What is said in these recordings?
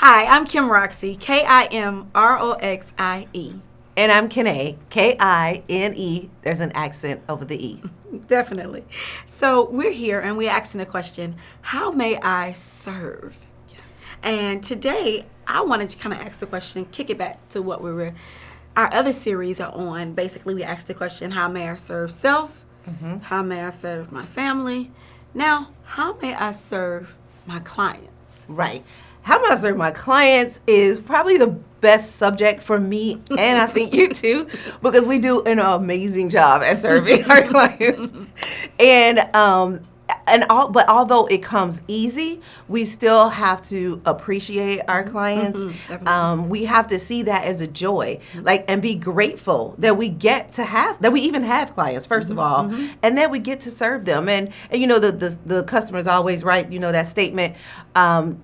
Hi, I'm Kim Roxie, Kimroxie. And I'm Kiné, Kine. There's an accent over the E. Definitely. So we're here and we're asking the question, how may I serve? Yes. And today I wanted to kind of ask the question, kick it back to what our other series are on. Basically, we asked the question, how may I serve self? Mm-hmm. How may I serve my family? Now, how may I serve my clients? Right. How may I serve my clients is probably the best subject for me, and I think you too, because we do an amazing job at serving our clients. But although it comes easy, we still have to appreciate our clients. We have to see that as a joy, and be grateful that we get to that we even have clients, first of all, and that we get to serve them. And you know, the customer's always right. You know that statement.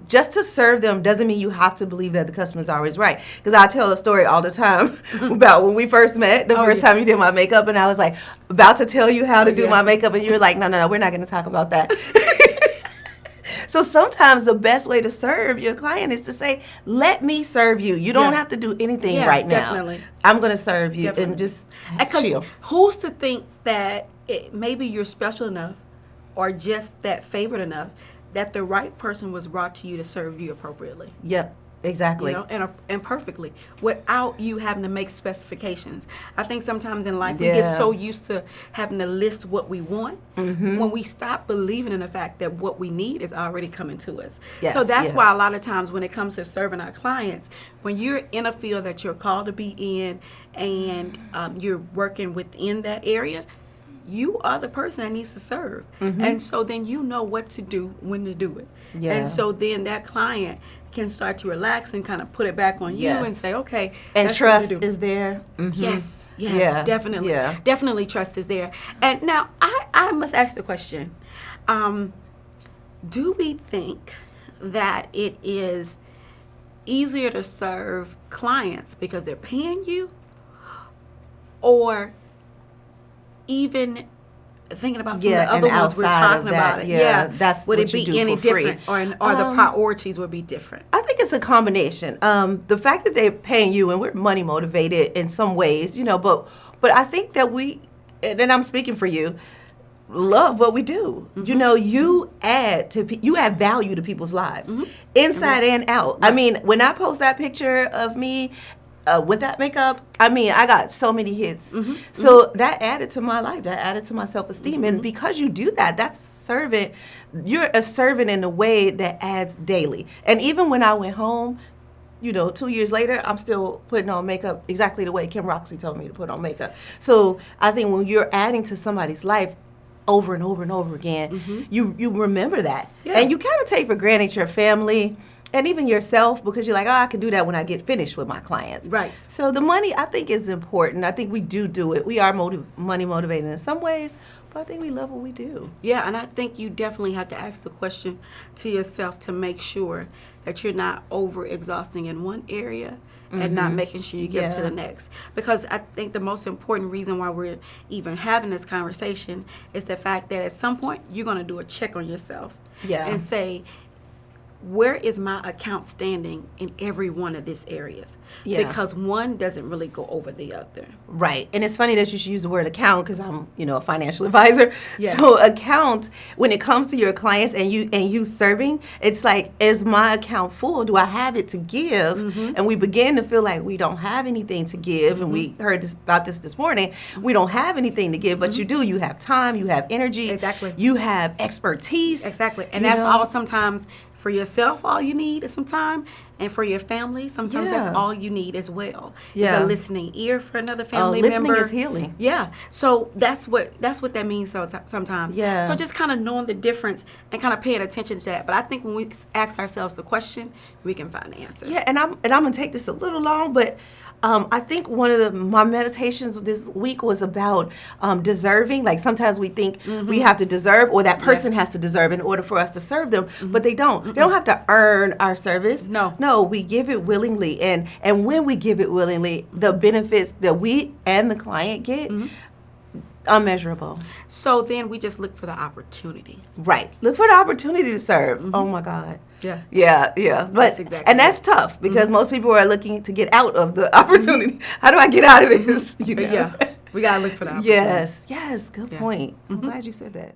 Just to serve them doesn't mean you have to believe that the customer's always right. Because I tell a story all the time about when we first met, the first time you did my makeup, and I was like about to tell you how to do my makeup, and you were like, no, we're not going to talk about that. So sometimes the best way to serve your client is to say, let me serve you. You don't have to do anything right now. Definitely. I'm going to serve you and just chill. Who's to think that maybe you're special enough or just that favored enough that the right person was brought to you to serve you appropriately? Yep. Exactly. You know, and perfectly, without you having to make specifications. I think sometimes in life we get so used to having to list what we want when we stop believing in the fact that what we need is already coming to us. Yes, so that's why a lot of times when it comes to serving our clients, when you're in a field that you're called to be in and you're working within that area, you are the person that needs to serve. And so then you know what to do, when to do it. Yeah. And so then that client can start to relax and kind of put it back on you and say, okay. And trust is there. Yes, definitely. Yeah. Definitely trust is there. And now I must ask the question, do we think that it is easier to serve clients because they're paying you, or even thinking about some of the other ones we're talking about? That's would what it be you do any for different, free. or the priorities would be different? I think it's a combination. The fact that they're paying you, and we're money motivated in some ways, you know, but I think that we, and I'm speaking for you, love what we do. You know, you add value to people's lives, inside and out. Right. I mean, when I post that picture of me with that makeup, I mean, I got so many hits. So that added to my life, that added to my self-esteem. And because you do that, that's servant. You're a servant in a way that adds daily. And even when I went home, you know, 2 years later, I'm still putting on makeup exactly the way Kim Roxie told me to put on makeup. So I think when you're adding to somebody's life over and over and over again, you remember that. Yeah. And you kind of take for granted your family and even yourself, because you're like, oh, I can do that when I get finished with my clients. Right. So the money, I think, is important. I think we do it. We are money motivated in some ways, but I think we love what we do. Yeah, and I think you definitely have to ask the question to yourself to make sure that you're not over-exhausting in one area and not making sure you get to the next. Because I think the most important reason why we're even having this conversation is the fact that at some point you're going to do a check on yourself and say, where is my account standing in every one of these areas? Yeah. Because one doesn't really go over the other. Right. And it's funny that you should use the word account, because I'm, you know, a financial advisor. Yes. So account, when it comes to your clients and you serving, it's like, is my account full? Do I have it to give? And we begin to feel like we don't have anything to give. And we heard about this morning. We don't have anything to give, but you do. You have time. You have energy. Exactly. You have expertise. Exactly. And that's all sometimes. For yourself, all you need is some time, and for your family, sometimes that's all you need as well. Yeah. It's a listening ear for another family member. Listening is healing. Yeah. So that's what that means. Sometimes. Yeah. So just kind of knowing the difference and kind of paying attention to that. But I think when we ask ourselves the question, we can find the answer. Yeah. And I'm gonna take this a little long, but I think one of my meditations this week was about deserving. Like sometimes we think we have to deserve, or that person has to deserve in order for us to serve them, but they don't. They don't have to earn our service. No, we give it willingly, and when we give it willingly, the benefits that we and the client get Unmeasurable. So then we just look for the opportunity. Right. Look for the opportunity to serve. Oh my God. Yeah. Yeah. But That's exactly and that's tough because most people are looking to get out of the opportunity. How do I get out of this? You know? Yeah. We gotta look for the opportunity. Yes. Good point. I'm glad you said that.